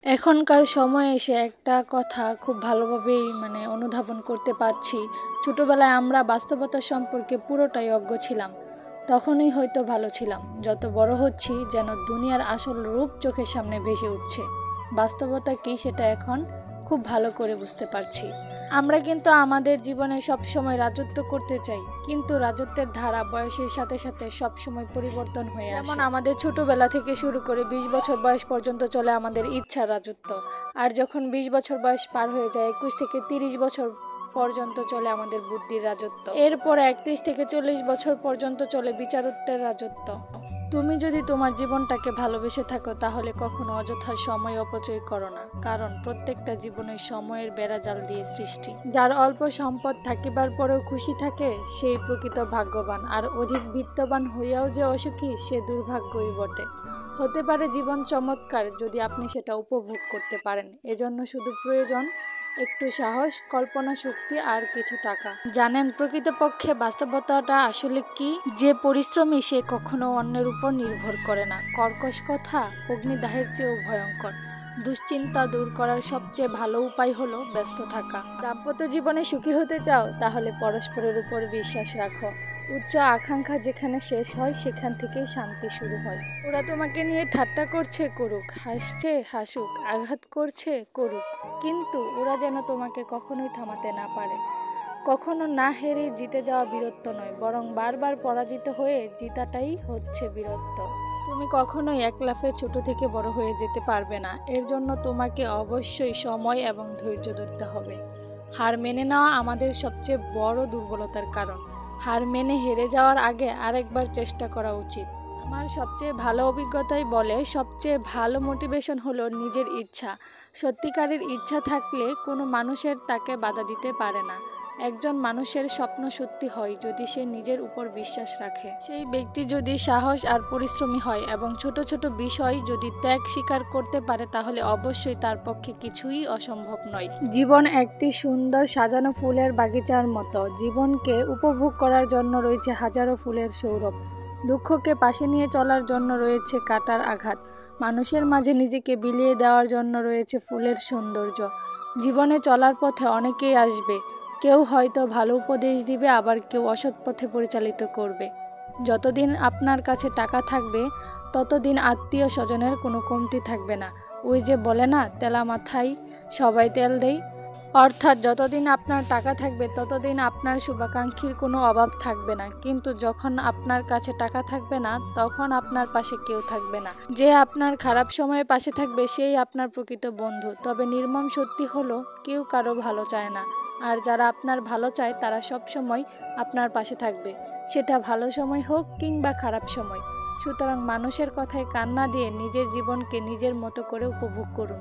এখনকার সময়ে এসে একটা কথা খুব ভালোভাবেই অনুধাবন করতে পারছি। ছোটবেলায় আমরা বাস্তবতা সম্পর্কে পুরোটাই অজ্ঞ ছিলাম। তখনই হয়তো ভালো ছিলাম। যত বড় হচ্ছি যেন দুনিয়ার আসল রূপ চোখের সামনে ভেসে উঠছে। বাস্তবতা কী সেটা এখন খুব ভালো করে বুঝতে পারছি। আমরা কিন্তু আমাদের জীবনে সবসময় রাজত্ব করতে চাই, কিন্তু রাজত্বের ধারা বয়সের সাথে সাথে সবসময় পরিবর্তন হয়ে আসে। যেমন আমাদের ছোটবেলা থেকে শুরু করে 20 বছর বয়স পর্যন্ত চলে আমাদের ইচ্ছার রাজত্ব, আর যখন 20 বছর বয়স পার হয়ে যায় 21 থেকে 30 বছর পর্যন্ত চলে আমাদের বুদ্ধির রাজত্ব। এরপর 31 থেকে 40 বছর পর্যন্ত চলে বিচারত্বের রাজত্ব। তুমি যদি তোমার জীবনটাকে ভালোবেসে থাকো তাহলে কখনো অযথা সময় অপচয় করো না, কারণ প্রত্যেকটা জীবনের সময়ের বেড়াজাল দিয়ে সৃষ্টি। যার অল্প সম্পদ থাকিবার পরেও খুশি থাকে সেই প্রকৃত ভাগ্যবান, আর অধিক বিত্তবান হইয়াও যে অসুখী সে দুর্ভাগ্যই বটে। হতে পারে জীবন চমৎকার যদি আপনি সেটা উপভোগ করতে পারেন। এজন্য শুধু প্রয়োজন একটু সাহস, কল্পনা শক্তি আর কিছু টাকা। জানেন প্রকৃতপক্ষে বাস্তবতাটা আসলে কি? যে পরিশ্রমী সে কখনো অন্যের উপর নির্ভর করে না। কর্কশ কথা অগ্নিদাহের চেয়েও ভয়ঙ্কর। দুশ্চিন্তা দূর করার সবচেয়ে ভালো উপায় হলো ব্যস্ত থাকা। দাম্পত্য জীবনে সুখী হতে চাও তাহলে পরস্পরের উপর বিশ্বাস রাখো। উচ্চ আকাঙ্ক্ষা যেখানে শেষ হয় সেখান থেকেই শান্তি শুরু হয়। ওরা তোমাকে নিয়ে ঠাট্টা করছে করুক, হাসছে হাসুক, আঘাত করছে করুক, কিন্তু ওরা যেন তোমাকে কখনোই থামাতে না পারে। কখনো না হেরে জিতে যাওয়া বীরত্ব নয়, বরং বারবার পরাজিত হয়ে জিতাটাই হচ্ছে বীরত্ব। তুমি কখনোই এক লাফে ছোট থেকে বড় হয়ে যেতে পারবে না। এর জন্য তোমাকে অবশ্যই সময় এবং ধৈর্য ধরতে হবে। হার মেনে নেওয়া আমাদের সবচেয়ে বড় দুর্বলতার কারণ। হার মেনে হেরে যাওয়ার আগে আরেকবার চেষ্টা করা উচিত। আমার সবচেয়ে ভালো অভিজ্ঞতাই বলে সবচেয়ে ভালো মোটিভেশন হলো নিজের ইচ্ছা। সত্যিকারের ইচ্ছা থাকলে কোনো মানুষের তাকে বাধা দিতে পারে না। একজন মানুষের স্বপ্ন সত্যি হয় যদি সে নিজের উপর বিশ্বাস রাখে। সেই ব্যক্তি যদি সাহস আর পরিশ্রমী হয় এবং ছোট ছোট বিষয় যদি ত্যাগ স্বীকার করতে পারে তাহলে অবশ্যই তার পক্ষে কিছুই অসম্ভব নয়। জীবন একটি সুন্দর সাজানো ফুলের বাগিচার মতো। জীবনকে উপভোগ করার জন্য রয়েছে হাজারো ফুলের সৌরভ। দুঃখকে পাশে নিয়ে চলার জন্য রয়েছে কাঁটার আঘাত। মানুষের মাঝে নিজেকে বিলিয়ে দেওয়ার জন্য রয়েছে ফুলের সৌন্দর্য। জীবনে চলার পথে অনেকেই আসবে। কেউ হয়তো ভালো উপদেশ দিবে, আবার কেউ অসৎ পথে পরিচালিত করবে। যতদিন আপনার কাছে টাকা থাকবে ততদিন আত্মীয় স্বজনের কোনো কমতি থাকবে না। ওই যে বলে না, তেলা মাথায় সবাই তেল দেয়। অর্থাৎ যতদিন আপনার টাকা থাকবে ততদিন আপনার শুভাকাঙ্ক্ষীর কোনো অভাব থাকবে না, কিন্তু যখন আপনার কাছে টাকা থাকবে না তখন আপনার পাশে কেউ থাকবে না। যে আপনার খারাপ সময়ে পাশে থাকবে সেই আপনার প্রকৃত বন্ধু। তবে নির্মম সত্যি হলো কেউ কারো ভালো চায় না, আর যারা আপনার ভালো চায় তারা সব সময় আপনার পাশে থাকবে, সেটা ভালো সময় হোক কিংবা খারাপ সময়। সুতরাং মানুষের কথায় কান না দিয়ে নিজের জীবনকে নিজের মতো করে উপভোগ করুন।